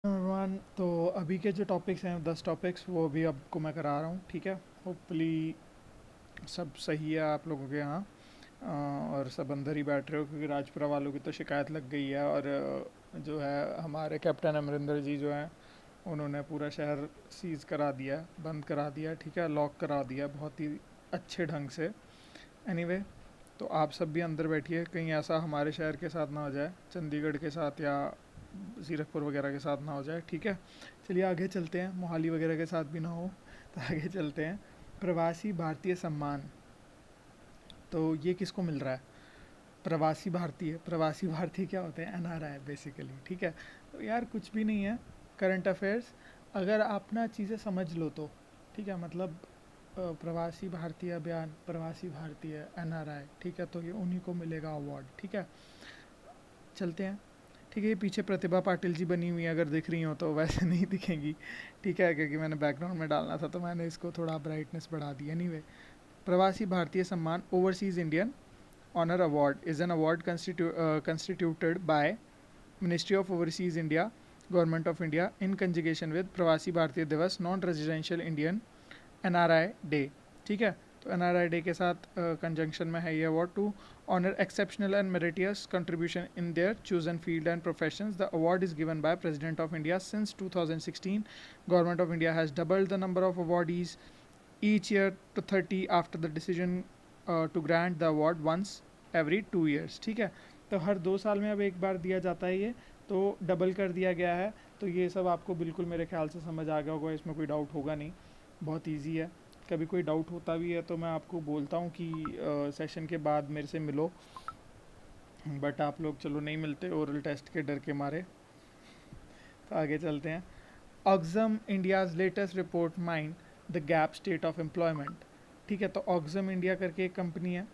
Everyone, तो अभी के जो टॉपिक्स हैं 10 टॉपिक्स वो भी आपको मैं करा रहा हूँ। ठीक है, होपफुली सब सही है आप लोगों के यहाँ। और सब अंदर ही बैठ रहे हो क्योंकि राजपुरा वालों की तो शिकायत लग गई है। और जो है हमारे कैप्टन अमरिंदर जी जो हैं उन्होंने पूरा शहर सीज करा दिया है, बंद करा दिया है। ठीक है, लॉक करा दिया है बहुत ही अच्छे ढंग से। एनीवे, तो आप सब भी अंदर बैठिए, कहीं ऐसा हमारे शहर के साथ ना हो जाए, चंडीगढ़ के साथ या ज़ीरकपुर वगैरह के साथ ना हो जाए। ठीक है, चलिए आगे चलते हैं, मोहाली वगैरह के साथ भी ना हो। तो आगे चलते हैं। प्रवासी भारतीय सम्मान, तो ये किसको मिल रहा है? प्रवासी भारतीय क्या होते हैं? NRI basically. ठीक है, तो यार कुछ भी नहीं है, करंट अफेयर्स अगर आप ना चीज़ें समझ लो तो। ठीक है, मतलब प्रवासी भारतीय अभियान, प्रवासी भारतीय एनआरआई, ठीक है, तो ये उन्हीं को मिलेगा अवार्ड। ठीक है, चलते हैं। ठीक है, ये पीछे प्रतिभा पाटिल जी बनी हुई है, अगर दिख रही हो तो वैसे नहीं दिखेंगी। ठीक है, क्योंकि मैंने बैकग्राउंड में डालना था तो मैंने इसको थोड़ा ब्राइटनेस बढ़ा दी। Anyway, Pravasi Bharatiya Samman overseas Indian honour award is an award constituted by ministry of overseas India, government of India, in conjugation with Pravasi Bharatiya Divas, non residential Indian NRI day. ठीक है, तो एनआरआई डे के साथ कंजंक्शन में है ये award to honour exceptional and meritorious contribution in their chosen field and professions. The award is given by president of India since 2016। Government of India has doubled the number of awardees each year to 30 after the decision to grant the award once every 2 years। ठीक है, तो हर 2 साल में अब एक बार दिया जाता है ये, तो डबल कर दिया गया है। तो ये सब आपको बिल्कुल मेरे ख्याल से समझ आ गया होगा, इसमें कोई डाउट होगा नहीं, बहुत इजी है। कभी कोई डाउट होता भी है तो मैं आपको बोलता हूँ कि सेशन के बाद मेरे से मिलो, बट आप लोग चलो नहीं मिलते ओरल टेस्ट के डर के मारे। तो आगे चलते हैं। Oxfam India's latest report mind the gap state of employment. ठीक है, तो ऑक्सम इंडिया करके एक कंपनी है,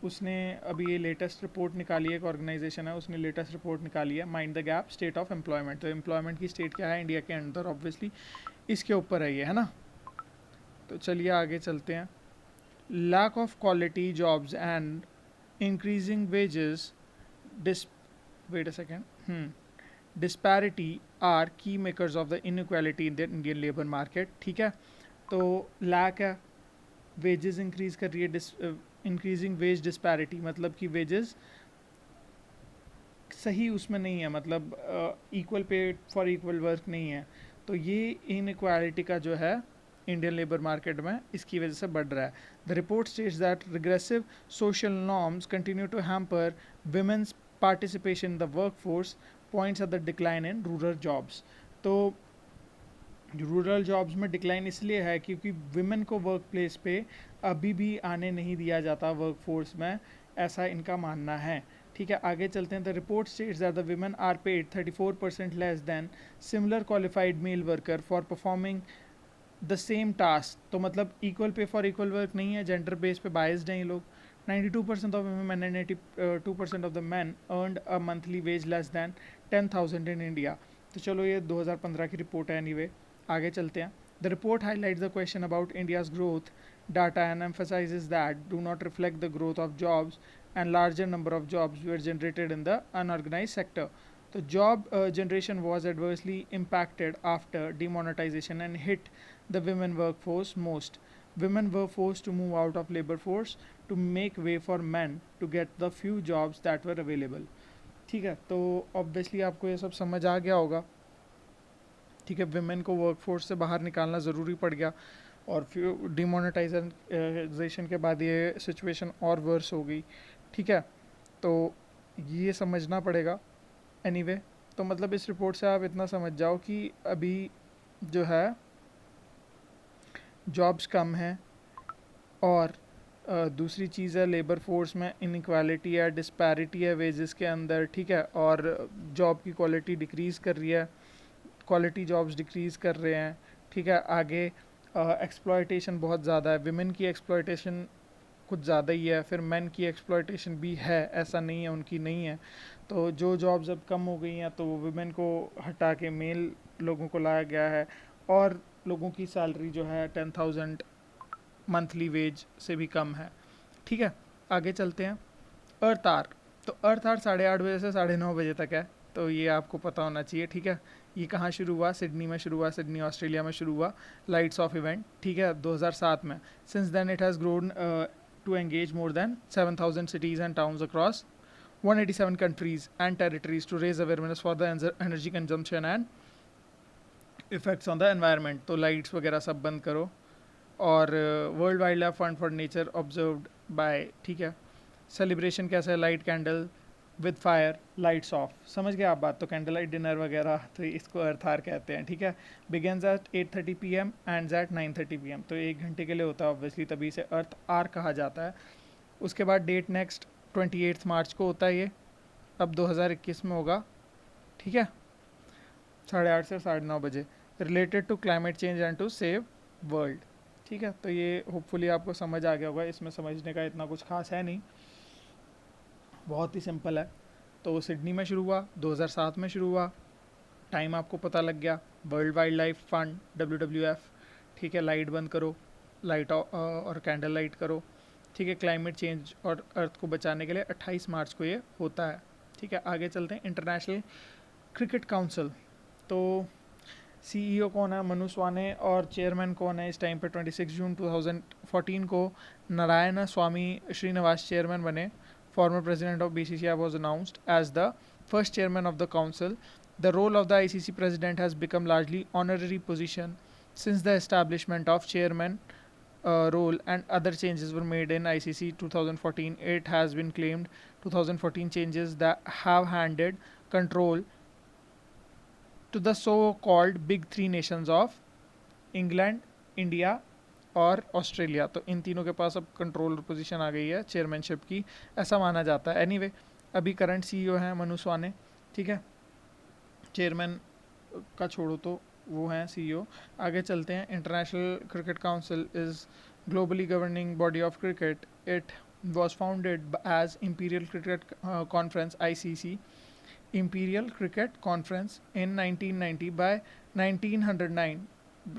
उसने अभी ये लेटेस्ट रिपोर्ट निकाली है, एक ऑर्गेनाइजेशन है, उसने लेटेस्ट रिपोर्ट निकाली है, mind the gap state of employment. तो एम्प्लॉयमेंट की स्टेट क्या है इंडिया के अंदर, ऑब्वियसली इसके ऊपर है ये, है ना। तो चलिए आगे चलते हैं। Lack of quality jobs and increasing wages dis wait a second disparity are key makers of the inequality in the Indian labor market। ठीक है, तो लैक है, वेजेस इंक्रीज कर रही है, इंक्रीजिंग वेज डिस्पैरिटी मतलब कि वेजेस सही उसमें नहीं है, मतलब equal pay for equal work नहीं है। तो ये इनइक्वालिटी का जो है इंडियन लेबर मार्केट में इसकी वजह से बढ़ रहा है। The report states that regressive social norms continue to hamper women's participation in the work force, points at the decline in rural jobs. तो रूरल जॉब्स में डिक्लाइन इसलिए है क्योंकि विमेन को वर्क प्लेस पे अभी भी आने नहीं दिया जाता वर्क फोर्स में, ऐसा इनका मानना है। ठीक है, आगे चलते हैं। The report states that the women are paid 34% less than similar qualified male worker for performing the same task. तो मतलब equal pay for equal work नहीं है, जेंडर बेस पे बायस्ड हैं ये लोग। 92% of women and 82% of the men earned a monthly wage less than 10,000 in India। तो चलो ये 2015 की रिपोर्ट है। एनीवे, आगे चलते हैं। The report highlights the question about India's growth data and emphasizes that do not reflect the growth of jobs and larger number of jobs were generated in the unorganized sector। The job generation was adversely impacted after demonetization and hit the women workforce most। Women were forced to move out of labor force to make way for men to get the few jobs that were available। ठीक है, तो obviously आपको ये सब समझ आ गया होगा। ठीक है, विमेन को वर्कफोर्स से बाहर निकालना ज़रूरी पड़ गया और फिर डिमोनेटाइजेशन के बाद ये सिचुएशन और वर्स हो गई। ठीक है, तो ये समझना पड़ेगा। एनीवे, तो मतलब इस रिपोर्ट से आप इतना समझ जाओ कि अभी जो है जॉब्स कम हैं, और दूसरी चीज़ है लेबर फोर्स में इनक्वालिटी है, डिस्पैरिटी है वेजेस के अंदर। ठीक है, और जॉब की क्वालिटी डिक्रीज़ कर रही है, क्वालिटी जॉब्स डिक्रीज़ कर रहे हैं। ठीक है, आगे एक्सप्लॉयटेशन बहुत ज़्यादा है, विमेन की एक्सप्लॉयटेशन कुछ ज़्यादा ही है, फिर मेन की एक्सप्लॉयटेशन भी है, ऐसा नहीं है उनकी नहीं है। तो जो जॉब्स अब कम हो गई हैं तो वो विमेन को हटा के मेल लोगों को लाया गया है, और लोगों की सैलरी जो है 10,000 मंथली वेज से भी कम है। ठीक है, आगे चलते हैं। अर्थ आर, तो अर्थ आर 8:30 बजे से 9:30 बजे तक है, तो ये आपको पता होना चाहिए। ठीक है, ये कहाँ शुरू हुआ? सिडनी में शुरू हुआ, सिडनी ऑस्ट्रेलिया में शुरू हुआ लाइट्स ऑफ इवेंट, ठीक है, 2007 में। Since then it has grown to engage more than 7,000 cities and towns across 187 countries and territories to raise awareness for the energy consumption and effects on the environment। तो lights वगैरह सब बंद करो। और world wild life fund for nature observed bye, ठीक है। Celebration कैसा है? Light candle with fire, lights off. समझ गए आप बात? तो कैंडल लाइट डिनर वगैरह, तो इसको अर्थ आर कहते हैं, ठीक है। Begins at 8:30 PM and at 9:30 PM। तो 1 घंटे के लिए होता है ऑब्वियसली, तभी इसे अर्थ आर कहा जाता है। उसके बाद डेट नेक्स्ट 28 मार्च को होता है ये, अब 2021 में होगा, ठीक है, 8:30 से 9:30 बजे। Related to climate change and to save world, ठीक है। तो ये होपफुली आपको समझ आ गया होगा, इसमें समझने का इतना कुछ खास है नहीं, बहुत ही सिंपल है। तो सिडनी में शुरू हुआ, 2007 में शुरू हुआ, टाइम आपको पता लग गया। World wild life fund WWF, ठीक है। लाइट बंद करो, लाइट और कैंडल लाइट करो, ठीक है। क्लाइमेट चेंज और अर्थ को बचाने के लिए 28 मार्च को ये होता है, ठीक है। आगे चलते हैं। इंटरनेशनल क्रिकेट काउंसिल, तो CEO कौन है? मनु स्वाने। और चेयरमैन कौन है इस टाइम पे? 26 जून 2014 को नारायण स्वामी श्रीनिवास चेयरमैन बने। Former president of BCCI was announced as the first chairman of the council. The role of the ICC president has become largely honorary position since the establishment of chairman role and other changes were made in ICC 2014. It has been claimed 2014 changes that have handed control to the so-called big three nations of England, India और Australia. तो इन तीनों के पास अब control position आ गई है chairmanship की, ऐसा माना जाता है। एनीवे, अभी करंट CEO हैं मनु स्वाने, ठीक है। चेयरमैन का छोड़ो तो वो हैं CEO। आगे चलते हैं। International cricket council is globally governing body of cricket. It was founded as Imperial Cricket Conference (ICC), Imperial Cricket Conference in 1990 by 1909,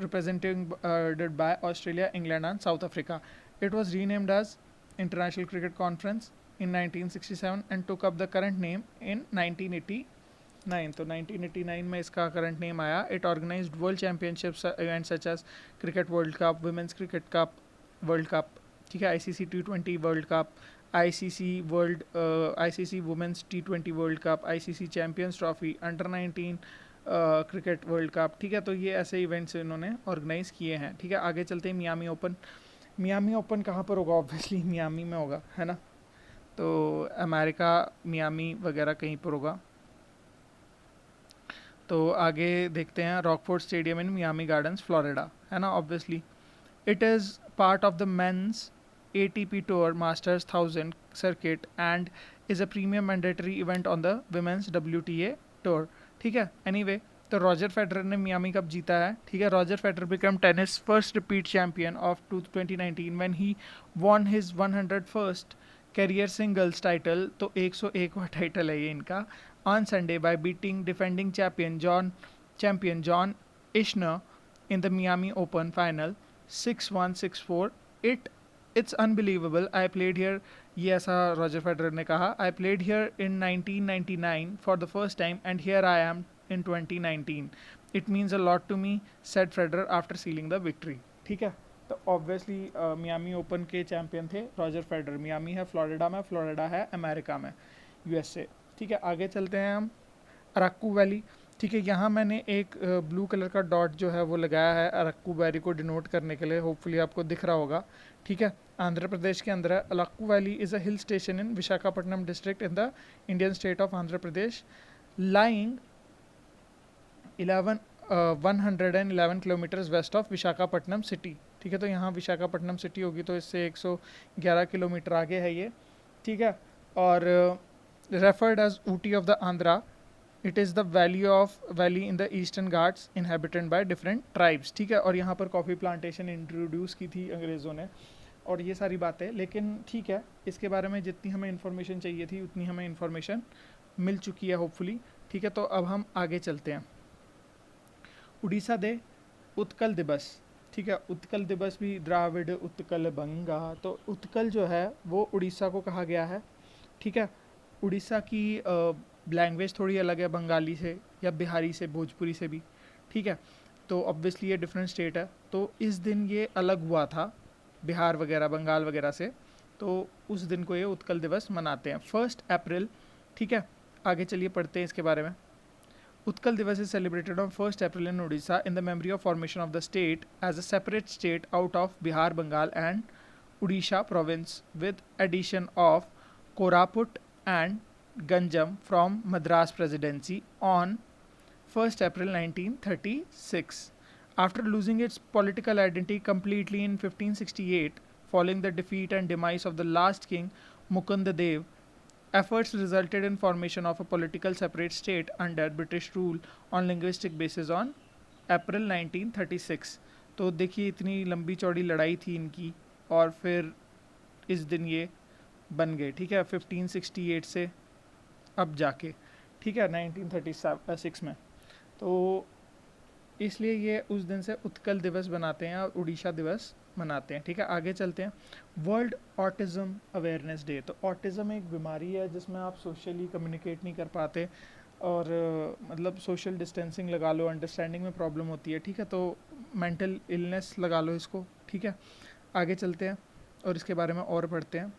represented by Australia, England and South Africa. It was renamed as International Cricket Conference in 1967 and took up the current name in 1989. तो 1989 में इसका current name आया। It organized world championships event such as cricket world cup, women's cricket cup world cup, ठीक है, ICC T20 world cup, ICC women's T20 world cup, ICC champions trophy, under nineteen cricket world cup, ठीक है। तो ये ऐसे events इन्होंने organise किए हैं, ठीक है। आगे चलते हैं। Miami open. मियामी ओपन कहाँ पर होगा? ऑब्वियसली मियामी में होगा, है ना। तो अमेरिका, मियामी वगैरह कहीं पर होगा। तो आगे देखते हैं। Rockford stadium in Miami Gardens, Florida, है ना, obviously. It is part of the men's ATP Tour Masters 1000 circuit and is a premium mandatory event on the women's WTA Tour, ठीक है। Anyway, तो रॉजर फेडरर ने Miami cup जीता है, ठीक है। Roger Federer become tennis first repeat champion of 2019 when he won his 101st career singles title. तो 101वां टाइटल है ये इनका। On Sunday by beating defending champion John Isner in the Miami Open final 6-1, 6-4। It's unbelievable. I played here, ये ऐसा Roger Federer ने कहा। I played here in 1999 for the first time and here I am in 2019. It means a lot to me, said Federer after sealing the victory, ठीक है। तो obviously Miami open के champion थे Roger Federer. Miami है Florida में, Florida है America में, USA, ठीक है। आगे चलते हैं हम। अराक्कू वैली, ठीक है। यहाँ मैंने एक ब्लू कलर का डॉट जो है वो लगाया है अराक्कू वैली को डिनोट करने के लिए, होपफुली आपको दिख रहा होगा, ठीक है। आंध्र प्रदेश के अंदर है। Araku valley is a hill station in Visakhapatnam district in the Indian state of Andhra Pradesh, lying 111 kilometres west of Visakhapatnam city, ठीक है। तो यहाँ विशाखापट्टनम सिटी होगी तो इससे 111 किलोमीटर आगे है ये, ठीक है। और referred as Ooty of the Andhra, it is the valley in the Eastern Ghats inhabited by different tribes, ठीक है। और यहाँ पर कॉफ़ी प्लांटेशन इंट्रोड्यूस की थी अंग्रेज़ों ने और ये सारी बातें, लेकिन ठीक है, इसके बारे में जितनी हमें इन्फॉर्मेशन चाहिए थी उतनी हमें इन्फॉर्मेशन मिल चुकी है होपफुली, ठीक है। तो अब हम आगे चलते हैं। उड़ीसा दे उत्कल दिवस, ठीक है। उत्कल दिवस भी द्राविड उत्कल बंगा, तो उत्कल जो है वो उड़ीसा को कहा गया है, ठीक है। उड़ीसा की लैंग्वेज थोड़ी अलग है बंगाली से या बिहारी से, भोजपुरी से भी, ठीक है। तो ऑब्वियसली ये डिफरेंट स्टेट है, तो इस दिन ये अलग हुआ था बिहार वगैरह बंगाल वगैरह से, तो उस दिन को ये उत्कल दिवस मनाते हैं 1 अप्रैल, ठीक है। आगे चलिए पढ़ते हैं इसके बारे में। Utkal Divas is celebrated on 1st April in Odisha in the memory of formation of the state as a separate state out of Bihar, Bengal and Odisha province with addition of Koraput and Ganjam from Madras Presidency on 1st April 1936. After losing its political identity completely in 1568, following the defeat and demise of the last king Mukunda Dev, efforts resulted in formation of a political separate state under British rule on linguistic basis on अप्रैल 1936। तो देखिए इतनी लंबी चौड़ी लड़ाई थी इनकी और फिर इस दिन ये बन गए, ठीक है, 1568 से अब जाके, ठीक है, 1936 में। तो इसलिए ये उस दिन से उत्कल दिवस बनाते हैं और उड़ीसा दिवस मनाते हैं, ठीक है। आगे चलते हैं। World autism awareness day. तो ऑटिज़म एक बीमारी है जिसमें आप सोशली कम्युनिकेट नहीं कर पाते और मतलब सोशल डिस्टेंसिंग लगा लो, अंडरस्टैंडिंग में प्रॉब्लम होती है, ठीक है, तो मेंटल इलनेस लगा लो इसको, ठीक है। आगे चलते हैं और इसके बारे में और पढ़ते हैं।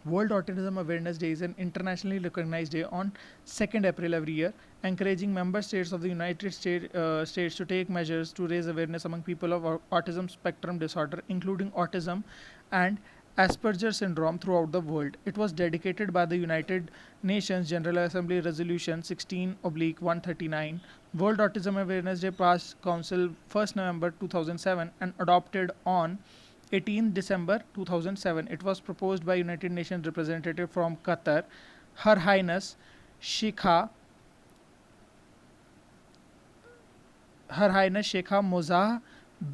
World Autism Awareness Day is an internationally recognized day on 2nd April every year, encouraging member states of the United States to take measures to raise awareness among people of autism spectrum disorder, including autism and Asperger syndrome throughout the world. It was dedicated by the United Nations General Assembly Resolution 16/139. World Autism Awareness Day passed Council 1st November 2007 and adopted on 18 December 2007. It was proposed by United Nations representative from Qatar, Her Highness Sheikha Mozah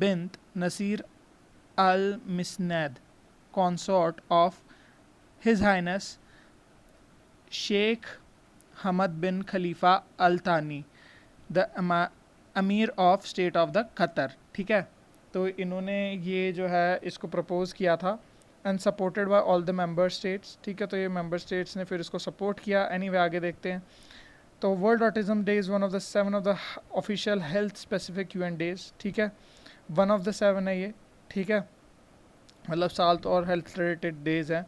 bint Nasir Al Misnad, consort of His Highness Sheikh Hamad bin Khalifa Al Thani, the Amir of State of the Qatar, ठीक है। तो इन्होंने ये जो है इसको propose किया था and supported by all the member states, ठीक है। तो ये मेंबर स्टेट्स ने फिर इसको सपोर्ट किया। एनीवे आगे देखते हैं। तो world autism day is one of the 7 of the official health specific UN days, ठीक है। 1 ऑफ द 7 है ये, ठीक है, मतलब 7 और हेल्थ रिलेटेड डेज हैं,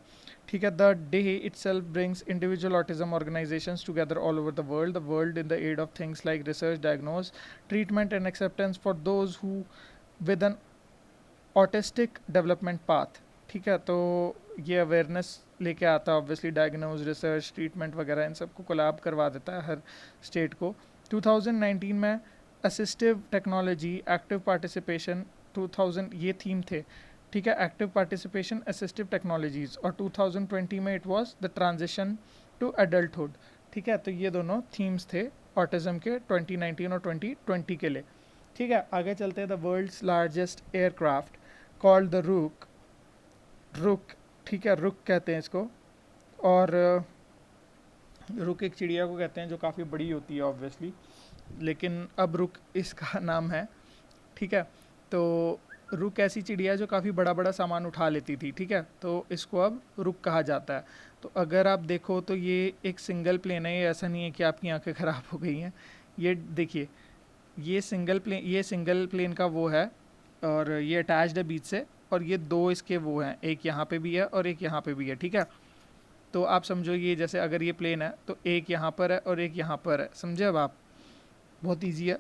ठीक है। The day itself brings individual autism organizations together all over the world in the aid of things like research, diagnosis, treatment and acceptance for those who with an autistic development path, ठीक है। तो ये awareness लेके आता है obviously, diagnose, research, treatment वगैरह इन सबको collab करवा देता है हर स्टेट को। 2019 में असिस्टिव टेक्नोलॉजी एक्टिव पार्टिसिपेशन 2000 ये थीम थे, ठीक है, एक्टिव पार्टिसिपेशन असिस्टिव टेक्नोलॉजीज, और 2020 में it was the transition to adulthood, ठीक है। तो ये दोनों थीम्स थे ऑटिज्म के 2019 और 2020 के लिए, ठीक है। आगे चलते हैं। The world's largest aircraft called the Roc, ठीक है, रुक कहते हैं इसको, और रुक एक चिड़िया को कहते हैं जो काफ़ी बड़ी होती है ऑब्वियसली, लेकिन अब रुक इसका नाम है, ठीक है। तो रुक ऐसी चिड़िया जो काफ़ी बड़ा बड़ा सामान उठा लेती थी, ठीक है, तो इसको अब रुक कहा जाता है। तो अगर आप देखो तो ये एक सिंगल प्लेन है, ये ऐसा नहीं है कि आपकी आंखें ख़राब हो गई हैं। ये देखिए, ये सिंगल प्लेन का वो है और ये अटैच्ड है बीच से, और ये दो इसके वो हैं, एक यहाँ पे भी है और एक यहाँ पे भी है, ठीक है। तो आप समझो ये जैसे अगर ये प्लेन है तो एक यहाँ पर है और एक यहाँ पर है, समझे अब आप, बहुत ईजी है।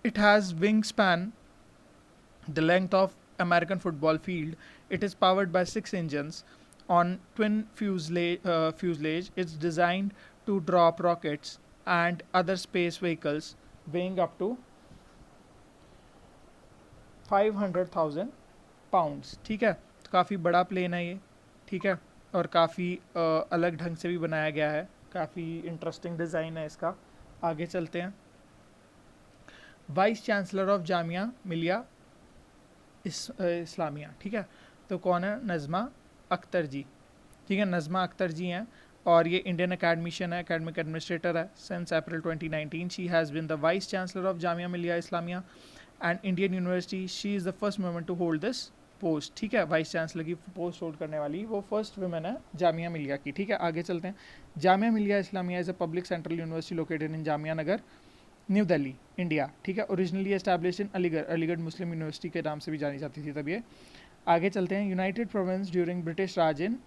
It has wing span the length of American football field. It is powered by 6 engines on twin fuselage. It's designed to drop rockets and other space vehicles weighing up to 500,000 pounds, ठीक है। तो काफ़ी बड़ा plane है ये, ठीक है, और काफ़ी अलग ढंग से भी बनाया गया है, काफ़ी इंटरेस्टिंग डिज़ाइन है इसका। आगे चलते हैं। Vice chancellor of Jamia Millia Islamia, ठीक है, तो कौन है? नज़मा अख्तर जी, ठीक है, नज़मा अख्तर जी हैं, और ये इंडियन अकेडमिशियन है, एकेडमिक एडमिनिस्ट्रेटर है। Since April 2019 she has been the vice chancellor of Jamia Millia Islamia and Indian university. She is the first woman to hold this post, ठीक है, वाइस चांसलर की पोस्ट होल्ड करने वाली वो फर्स्ट वुमेन है जामिया मिलिया की, ठीक है। आगे चलते हैं। Jamia Millia Islamia is a public central university located in Jamia Nagar, new Delhi, India, ठीक है। Originally establish in Aligarh, Aligarh Muslim university के नाम से भी जानी जाती थी तब ये। आगे चलते हैं। United province during British Raj in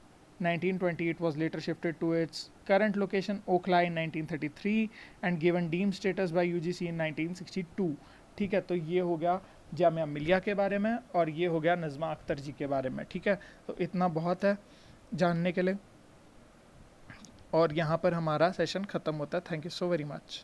1928 was later shifted to its current location Okhla in 1933 and given deemed status by UGC in 1962, ठीक है। तो ये हो गया जामिया मिलिया के बारे में और ये हो गया नज़मा अख्तर जी के बारे में, ठीक है। तो इतना बहुत है जानने के लिए और यहाँ पर हमारा सेशन ख़त्म होता है। Thank you so very much.